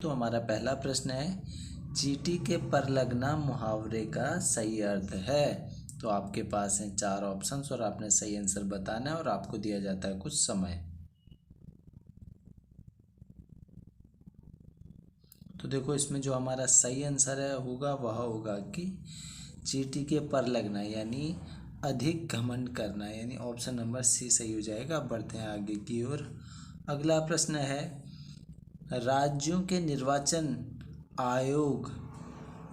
तो हमारा पहला प्रश्न है, चींटी के पर लगना मुहावरे का सही अर्थ है। तो आपके पास हैं 4 ऑप्शंस और आपने सही आंसर बताना है और आपको दिया जाता है कुछ समय। तो देखो इसमें जो हमारा सही आंसर है होगा वह होगा कि चींटी के पर लगना यानी अधिक घमंड करना, यानी ऑप्शन नंबर सी सही हो जाएगा। अब बढ़ते हैं आगे की ओर। अगला प्रश्न है, राज्यों के निर्वाचन आयोग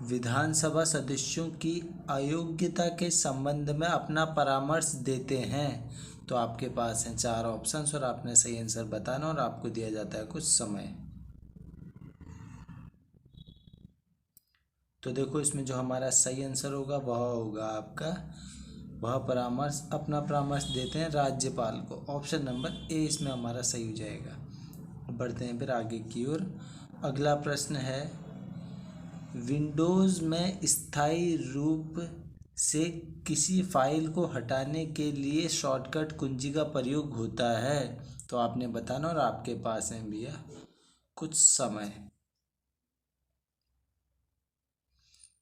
विधानसभा सदस्यों की अयोग्यता के संबंध में अपना परामर्श देते हैं। तो आपके पास हैं 4 ऑप्शंस और आपने सही आंसर बताना और आपको दिया जाता है कुछ समय। तो देखो इसमें जो हमारा सही आंसर होगा वह होगा आपका, वह परामर्श अपना परामर्श देते हैं राज्यपाल को। ऑप्शन नंबर ए इसमें हमारा सही हो जाएगा। बढ़ते हैं फिर आगे की ओर। अगला प्रश्न है, विंडोज़ में स्थायी रूप से किसी फाइल को हटाने के लिए शॉर्टकट कुंजी का प्रयोग होता है। तो आपने बताना और आपके पास है भैया कुछ समय।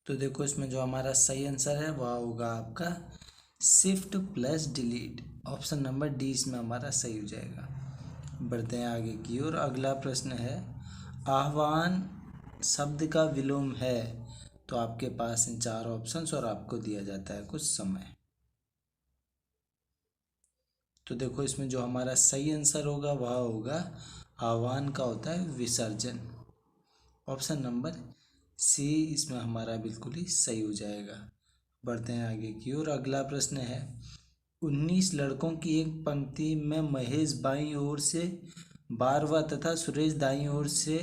तो देखो इसमें जो हमारा सही आंसर है वह होगा आपका shift plus delete. Option number D इसमें हमारा सही हो जाएगा। बढ़ते हैं आगे की ओर। अगला प्रश्न है, आह्वान शब्द का विलोम है। तो आपके पास हैं 4 ऑप्शंस और आपको दिया जाता है कुछ समय। तो देखो इसमें जो हमारा सही आंसर होगा वह होगा आह्वान का होता है विसर्जन। ऑप्शन नंबर सी इसमें हमारा बिल्कुल ही सही हो जाएगा। बढ़ते हैं आगे की ओर। अगला प्रश्न है, 19 लड़कों की एक पंक्ति में महेश बाईं ओर से 12वां तथा सुरेश दाईं ओर से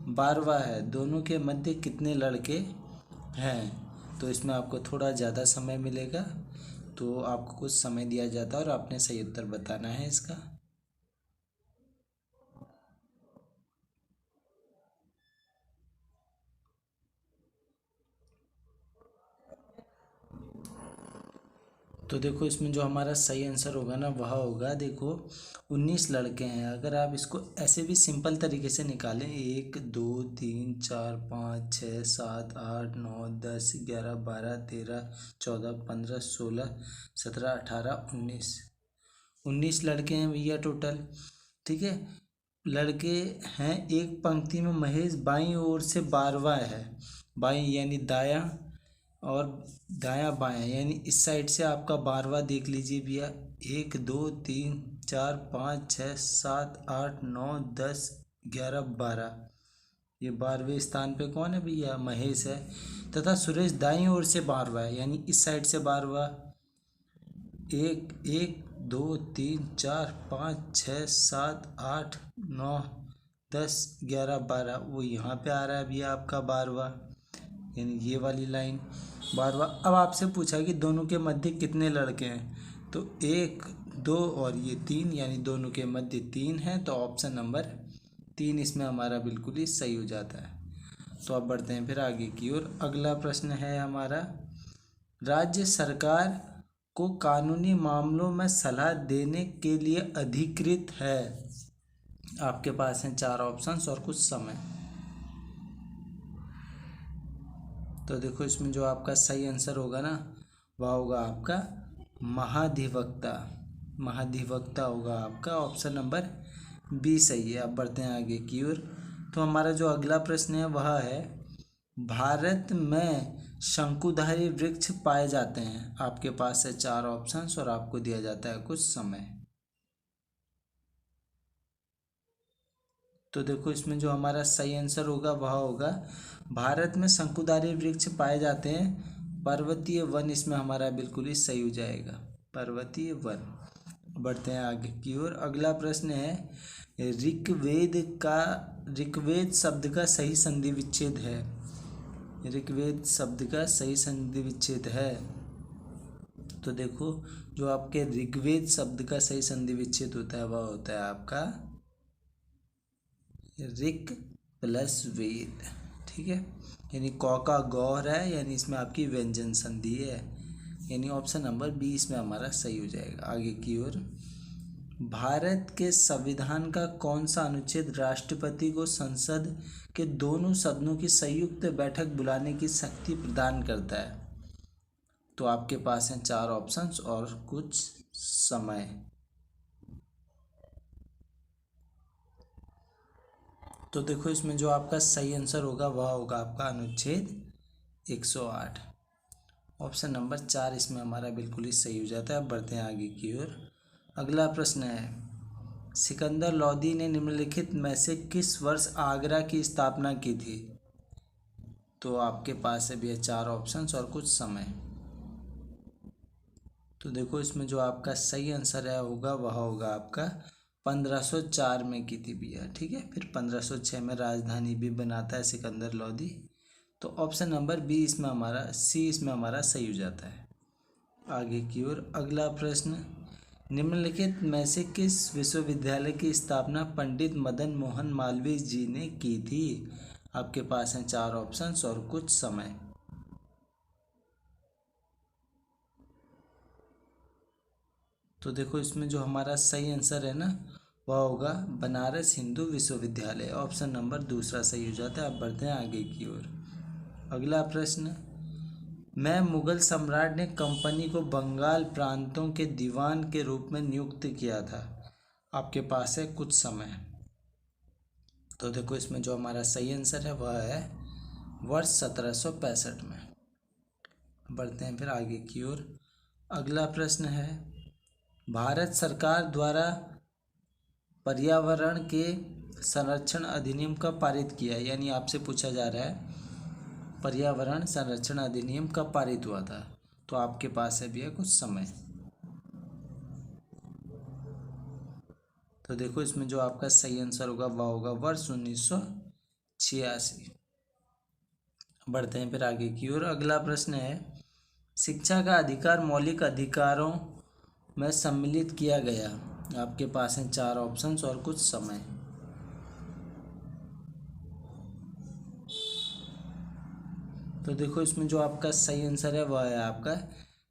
12वां है, दोनों के मध्य कितने लड़के हैं। तो इसमें आपको थोड़ा ज़्यादा समय मिलेगा, तो आपको कुछ समय दिया जाता है और आपने सही उत्तर बताना है इसका। तो देखो इसमें जो हमारा सही आंसर होगा ना वह होगा, देखो 19 लड़के हैं। अगर आप इसको ऐसे भी सिंपल तरीके से निकालें, 1 2 3 4 5 6 7 8 9 10 11 12 13 14 15 16 17 18 19 लड़के हैं भैया टोटल। ठीक है, लड़के हैं एक पंक्ति में, महेश बाईं ओर से 12वां है। बाईं यानी दायां और दायां बायां यानी इस साइड से आपका 12वां देख लीजिए भैया। 1 2 3 4 5 6 7 8 9 10 11 12, ये 12वें स्थान पे कौन है भैया, महेश है। तथा सुरेश दाईं ओर से 12वां है यानी इस साइड से 12वां। 1 1 2 3 4 5 6 7 8 9 10 11 12, वो यहाँ पे आ रहा है भैया आपका 12वां, यानी ये वाली लाइन 12वां। अब आपसे पूछा कि दोनों के मध्य कितने लड़के हैं, तो 1 2 और ये 3, यानी दोनों के मध्य 3 हैं। तो ऑप्शन नंबर 3 इसमें हमारा बिल्कुल ही सही हो जाता है। तो अब बढ़ते हैं फिर आगे की ओर। अगला प्रश्न है हमारा, राज्य सरकार को कानूनी मामलों में सलाह देने के लिए अधिकृत है। आपके पास हैं 4 ऑप्शंस और कुछ समय। तो देखो इसमें जो आपका सही आंसर होगा ना वह होगा आपका महाधिवक्ता। महाधिवक्ता होगा आपका, ऑप्शन नंबर बी सही है। अब बढ़ते हैं आगे की ओर। तो हमारा जो अगला प्रश्न है वह है, भारत में शंकुधारी वृक्ष पाए जाते हैं। आपके पास है 4 ऑप्शंस और आपको दिया जाता है कुछ समय। तो देखो इसमें जो हमारा सही आंसर होगा वह होगा, भारत में शंकुधारी वृक्ष पाए जाते हैं पर्वतीय वन, इसमें हमारा बिल्कुल ही सही हो जाएगा, पर्वतीय वन। बढ़ते हैं आगे की ओर। अगला प्रश्न है, ऋग्वेद शब्द का सही संधि विच्छेद है। ऋग्वेद शब्द का सही संधि विच्छेद है। तो देखो जो आपके ऋग्वेद शब्द का सही संधि विच्छेद होता है वह होता है आपका ऋक प्लस वेद। ठीक है, यानी कौ का गौर है, यानी इसमें आपकी व्यंजन संधि है, यानी ऑप्शन नंबर बी इसमें हमारा सही हो जाएगा। आगे की ओर भारत के संविधान का कौन सा अनुच्छेद राष्ट्रपति को संसद के दोनों सदनों की संयुक्त बैठक बुलाने की शक्ति प्रदान करता है? तो आपके पास हैं 4 ऑप्शंस और कुछ समय। तो देखो इसमें जो आपका सही आंसर होगा वह होगा आपका अनुच्छेद 108। ऑप्शन नंबर 4 इसमें हमारा बिल्कुल ही सही हो जाता है। अब बढ़ते हैं आगे की ओर। अगला प्रश्न है, सिकंदर लोदी ने निम्नलिखित में से किस वर्ष आगरा की स्थापना की थी? तो आपके पास है भी 4 ऑप्शंस और कुछ समय। तो देखो इसमें जो आपका सही आंसर है होगा वह होगा आपका 1504 में की थी भैया। ठीक है, फिर 1506 में राजधानी भी बनाता है सिकंदर लोदी। तो ऑप्शन नंबर बी इसमें हमारा सी इसमें हमारा सही हो जाता है। आगे की ओर अगला प्रश्न, निम्नलिखित में से किस विश्वविद्यालय की स्थापना पंडित मदन मोहन मालवीय जी ने की थी? आपके पास हैं 4 ऑप्शंस और कुछ समय। तो देखो इसमें जो हमारा सही आंसर है ना वह होगा बनारस हिंदू विश्वविद्यालय। ऑप्शन नंबर दूसरा सही हो जाता है। अब बढ़ते हैं आगे की ओर। अगला प्रश्न, मैं मुगल सम्राट ने कंपनी को बंगाल प्रांतों के दीवान के रूप में नियुक्त किया था? आपके पास है कुछ समय। तो देखो इसमें जो हमारा सही आंसर है वह है वर्ष 1765 में। बढ़ते हैं फिर आगे की ओर। अगला प्रश्न है, भारत सरकार द्वारा पर्यावरण के संरक्षण अधिनियम कब पारित किया? यानी आपसे पूछा जा रहा है पर्यावरण संरक्षण अधिनियम कब पारित हुआ था? तो आपके पास है भी है कुछ समय। तो देखो इसमें जो आपका सही आंसर होगा वह होगा वर्ष 1986। बढ़ते हैं फिर आगे की ओर। अगला प्रश्न है, शिक्षा का अधिकार मौलिक अधिकारों में सम्मिलित किया गया? आपके पास हैं 4 ऑप्शंस और कुछ समय। तो देखो इसमें जो आपका सही आंसर है वह है आपका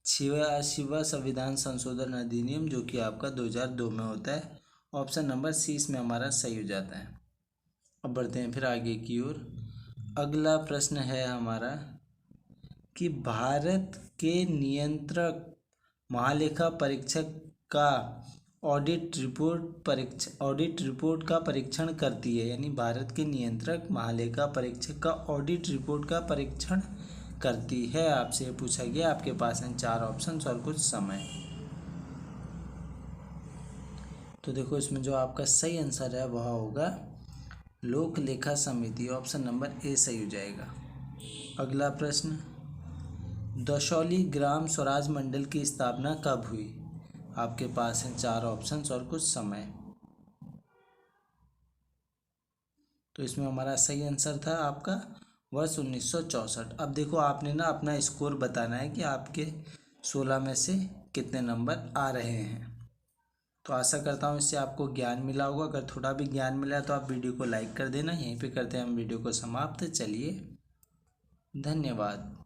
86वां संविधान संशोधन अधिनियम, जो कि आपका 2002 में होता है। ऑप्शन नंबर सी इसमें हमारा सही हो जाता है। अब बढ़ते हैं फिर आगे की ओर। अगला प्रश्न है हमारा कि भारत के नियंत्रक महालेखा परीक्षक का ऑडिट रिपोर्ट का परीक्षण करती है? यानी भारत के नियंत्रक महालेखा परीक्षक का ऑडिट रिपोर्ट का परीक्षण करती है? आपसे ये पूछा गया। आपके पास हैं 4 ऑप्शंस और कुछ समय। तो देखो इसमें जो आपका सही आंसर है वह होगा लोक लेखा समिति। ऑप्शन नंबर ए सही हो जाएगा। अगला प्रश्न, दशौली ग्राम स्वराज मंडल की स्थापना कब हुई? आपके पास हैं 4 ऑप्शंस और कुछ समय। तो इसमें हमारा सही आंसर था आपका वर्ष 1964। अब देखो आपने ना अपना स्कोर बताना है कि आपके 16 में से कितने नंबर आ रहे हैं। तो आशा करता हूँ इससे आपको ज्ञान मिला होगा। अगर थोड़ा भी ज्ञान मिला तो आप वीडियो को लाइक कर देना। यहीं पे करते हैं हम वीडियो को समाप्त। चलिए, धन्यवाद।